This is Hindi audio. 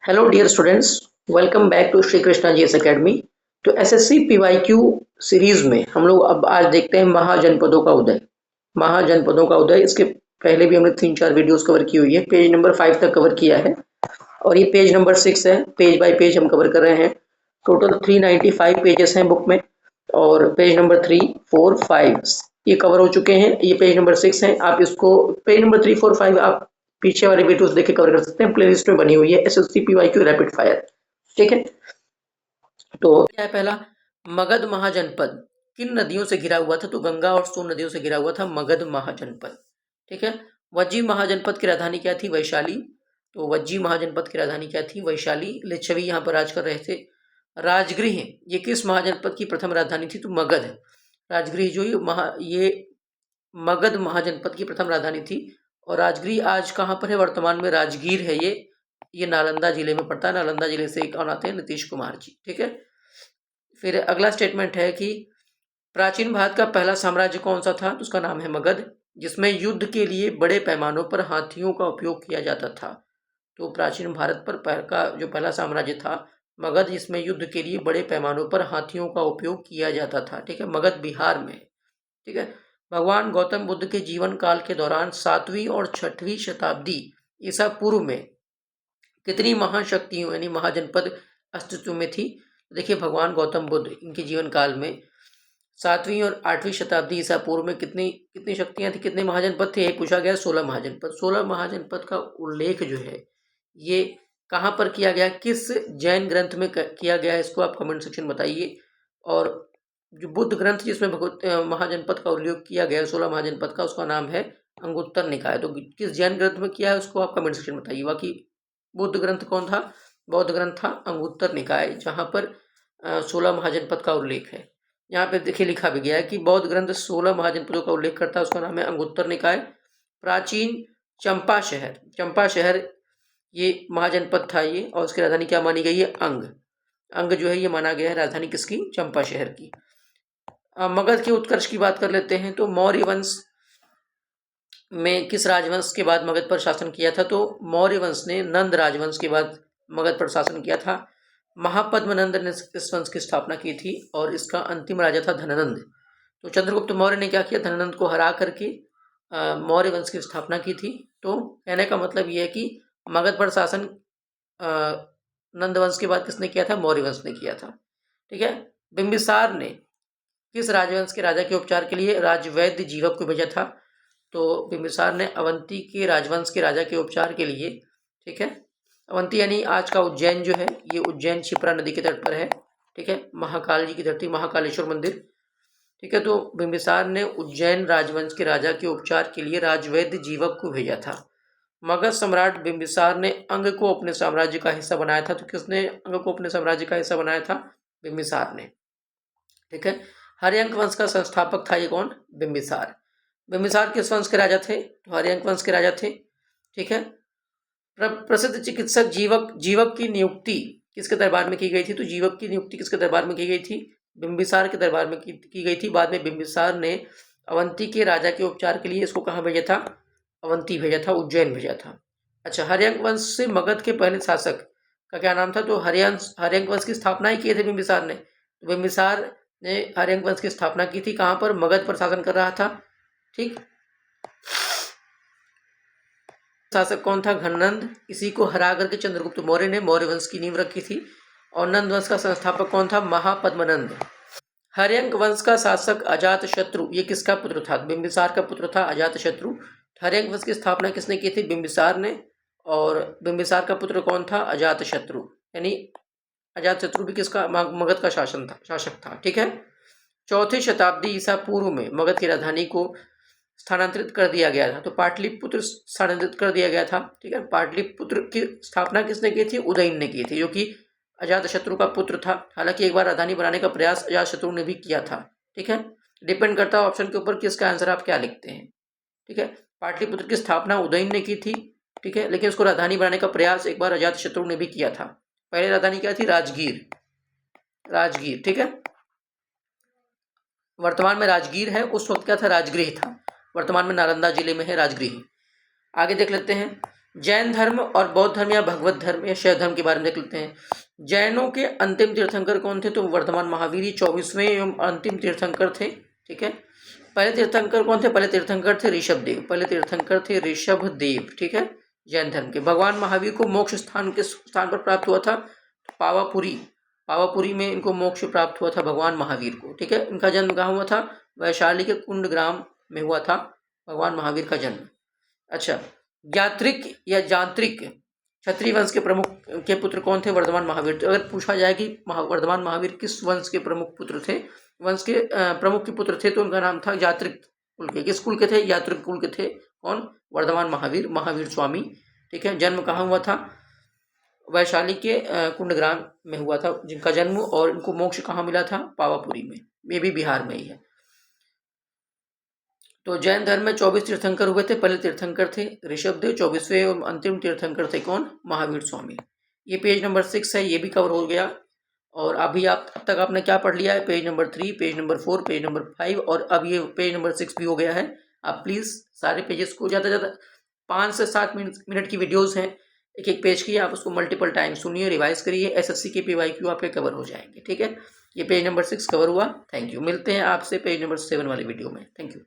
Hello dear students, welcome back to Shri Krishna GS academy. तो एसएससी पीवाईक्यू सीरीज में हम लोग अब आज देखते हैं महाजनपदों का उदय। महाजनपदों का उदय, इसके पहले भी हमने 3-4 वीडियोस कवर की हुई है। पेज नंबर 5 तक कवर किया है और ये पेज नंबर 6 है। पेज बाय पेज हम कवर कर रहे हैं। टोटल 395 पेजेस हैं बुक में और पेज नंबर 3, 4, 5 ये कवर हो चुके हैं। ये पेज नंबर 6 है। आप इसको पेज नंबर 3, 4, 5 आप पीछे वाले वीडियोस देख के कवर कर सकते हैं। प्लेलिस्ट में बनी हुई है एसएससी पीवाईक्यू रैपिड फायर। ठीक है, तो क्या है पहला, मगध महाजनपद किन नदियों से घिरा हुआ था? तो गंगा और सोन नदियों से घिरा हुआ था मगध महाजनपद। ठीक है, वज्जी महाजनपद की राजधानी क्या थी? वैशाली। तो वज्जी महाजनपद की राजधानी क्या थी? वैशाली। लिच्छवी यहाँ पर राज कर रहे थे। राजगृह ये किस महाजनपद की प्रथम राजधानी थी? तो मगध। राजगृह जो ये मगध महाजनपद की प्रथम राजधानी थी। और राजगृह आज कहाँ पर है? वर्तमान में राजगीर है। ये नालंदा जिले में पड़ता है। नालंदा जिले से कौन आते हैं? नीतीश कुमार जी। ठीक है, फिर अगला स्टेटमेंट है कि प्राचीन भारत का पहला साम्राज्य कौन सा था? तो उसका नाम है मगध, जिसमें युद्ध के लिए बड़े पैमानों पर हाथियों का उपयोग किया जाता था। तो प्राचीन भारत पर का जो पहला साम्राज्य था मगध, जिसमें युद्ध के लिए बड़े पैमानों पर हाथियों का उपयोग किया जाता था। ठीक है, मगध बिहार में। ठीक है, भगवान गौतम बुद्ध के जीवन काल के दौरान 7वीं और 6वीं शताब्दी ईसा पूर्व में कितनी महाशक्तियों यानी महाजनपद अस्तित्व में थी? देखिए, भगवान गौतम बुद्ध इनके जीवन काल में 7वीं और 8वीं शताब्दी ईसा पूर्व में कितनी कितनी शक्तियां थी, कितने महाजनपद थे? ये पूछा गया 16 महाजनपद। 16 महाजनपद का उल्लेख जो है ये कहाँ पर किया गया, किस जैन ग्रंथ में किया गया है? इसको आप कमेंट सेक्शन बताइए। और जो बुद्ध ग्रंथ जिसमें भगवत महाजनपद का उल्लेख किया गया है 16 महाजनपद का, उसका नाम है अंगुत्तर निकाय। तो किस जैन ग्रंथ में किया है उसको आप कमेंट सेक्शन में बताइए। बाकी बुद्ध ग्रंथ कौन था? बौद्ध ग्रंथ था अंगुत्तर निकाय, जहाँ पर 16 महाजनपद का उल्लेख है। यहाँ पे देखिए लिखा भी गया है कि बौद्ध ग्रंथ 16 महाजनपदों का उल्लेख करता है, उसका नाम है अंगुत्तर निकाय। प्राचीन चंपा शहर ये महाजनपद था ये, और उसकी राजधानी क्या मानी गई है? अंग जो है ये माना गया है राजधानी किसकी? चंपा शहर की। मगध के उत्कर्ष की बात कर लेते हैं। तो मौर्य वंश में किस राजवंश के बाद मगध पर शासन किया था? तो मौर्य वंश ने नंद राजवंश के बाद मगध पर शासन किया था। महापद्मनंद ने इस वंश की स्थापना की थी और इसका अंतिम राजा था धननंद। तो चंद्रगुप्त मौर्य ने क्या किया? धननंद को हरा करके मौर्य वंश की स्थापना की थी। तो कहने का मतलब ये है कि मगध पर शासन नंद वंश के बाद किसने किया था? मौर्य वंश ने किया था। ठीक है, बिंबिसार ने किस राजवंश के राजा के उपचार के लिए राजवैद्य जीवक को भेजा था? तो बिंबिसार ने अवंती के राजवंश के राजा के उपचार के लिए, ठीक है, अवंती यानी आज का उज्जैन जो है, ये उज्जैन क्षिप्रा नदी के तट पर है। ठीक है, महाकाल जी की धरती, महाकालेश्वर मंदिर। ठीक है, तो बिंबिसार ने उज्जैन राजवंश के राजा के उपचार के लिए राजवैद्य जीवक को भेजा था। मगध सम्राट बिंबिसार ने अंग को अपने साम्राज्य का हिस्सा बनाया था। तो किसने अंग को अपने साम्राज्य का हिस्सा बनाया था? बिंबिसार ने। ठीक है, हर्यंक वंश का संस्थापक था ये कौन? बिंबिसार। बिंबिसार किस वंश के राजा थे? तो हर्यंक वंश के राजा थे। ठीक है, प्रसिद्ध चिकित्सक जीवक की नियुक्ति किसके दरबार में की गई थी? तो जीवक की नियुक्ति किसके दरबार में की गई थी? बिंबिसार के दरबार में की गई थी। बाद में बिंबिसार ने अवंती के राजा के उपचार के लिए इसको कहाँ भेजा था? अवंती भेजा था, उज्जैन भेजा था। अच्छा, हर्यंक वंश से मगध के पहले शासक का क्या नाम था? तो हर्यंक वंश की स्थापना ही किए थे बिंबिसार ने। तो बिंबिसार ने हर्यंक वंश की स्थापना की थी। कहाँ पर? मगध पर शासन कर रहा था। ठीक, शासक कौन था? घननंद। इसी को हरा करके चंद्रगुप्त मौर्य ने मौर्य वंश की नींव रखी थी। और नंद वंश का संस्थापक कौन था? महापद्मनंद। हर्यंक वंश का शासक अजात शत्रु ये किसका पुत्र था? बिंबिसार का पुत्र था अजात शत्रु। हर्यंक वंश की स्थापना किसने की थी? बिंबिसार ने। और बिंबिसार का पुत्र कौन था? अजात शत्रु। यानी अजात शत्रु भी किसका? मगध का शासक था। ठीक है, 4वीं शताब्दी ईसा पूर्व में मगध की राजधानी को स्थानांतरित कर दिया गया था। तो पाटलिपुत्र स्थानांतरित कर दिया गया था। ठीक है, पाटलिपुत्र की स्थापना किसने की थी? उदयन ने की थी, जो कि अजातशत्रु का पुत्र था। हालांकि एक बार राजधानी बनाने का प्रयास अजातशत्रु ने भी किया था। ठीक है, डिपेंड करता है ऑप्शन के ऊपर कि इसका आंसर आप क्या लिखते हैं। ठीक है, पाटलिपुत्र की स्थापना उदयन ने की थी। ठीक है, लेकिन उसको राजधानी बनाने का प्रयास एक बार अजातशत्रु ने भी किया था। पहले राजधानी क्या थी? राजगीर। ठीक है, वर्तमान में राजगीर है, उस वक्त क्या था? राजगृह था। वर्तमान में नालंदा जिले में है राजगृह। आगे देख लेते हैं। जैन धर्म और बौद्ध धर्म या भगवत धर्म या शैव धर्म के बारे में देख लेते हैं। जैनों के अंतिम तीर्थंकर कौन थे? तो वर्धमान महावीर 24वें एवं अंतिम तीर्थंकर थे। ठीक है, पहले तीर्थंकर कौन थे? पहले तीर्थंकर थे ऋषभदेव, पहले तीर्थंकर थे ऋषभदेव। ठीक है, जैन धर्म के। भगवान महावीर को मोक्ष स्थान के स्थान पर प्राप्त हुआ था पावापुरी, पावापुरी में इनको मोक्ष प्राप्त हुआ था भगवान महावीर को। ठीक है, इनका जन्म कहाँ हुआ था? वैशाली के कुंड ग्राम में हुआ था भगवान महावीर का जन्म। अच्छा, यात्रिक या यांत्रिक क्षत्रिय वंश के प्रमुख के पुत्र कौन थे? वर्धमान महावीर। तो अगर पूछा जाए कि वर्धमान महावीर किस वंश के प्रमुख पुत्र थे, वंश के प्रमुख के पुत्र थे, तो उनका नाम था यात्रिक कुल के। किस कुल के थे? यात्रिक कुल के थे। कौन? वर्धमान महावीर, महावीर स्वामी। ठीक है, जन्म कहाँ हुआ था? वैशाली के कुंडग्राम में हुआ था जिनका जन्म, और इनको मोक्ष कहाँ मिला था? पावापुरी में, ये भी बिहार में ही है। तो जैन धर्म में 24 तीर्थंकर हुए थे। पहले तीर्थंकर थे ऋषभदेव, 24वें एवं अंतिम तीर्थंकर थे कौन? महावीर स्वामी। ये पेज नंबर 6 है, ये भी कवर हो गया। और अभी अब तक आपने क्या पढ़ लिया है? Page number 3, page number 4, page number 5, और अब ये पेज नंबर 6 भी हो गया है। आप प्लीज़ सारे पेजेस को ज़्यादा से ज़्यादा 5 से 7 मिनट की वीडियोज़ हैं एक एक पेज की, आप उसको मल्टीपल टाइम सुनिए, रिवाइज करिए, एसएससी के PYQ आपके कवर हो जाएंगे। ठीक है, ये पेज नंबर 6 कवर हुआ। Thank you. मिलते हैं आपसे पेज नंबर 7 वाले वीडियो में। Thank you.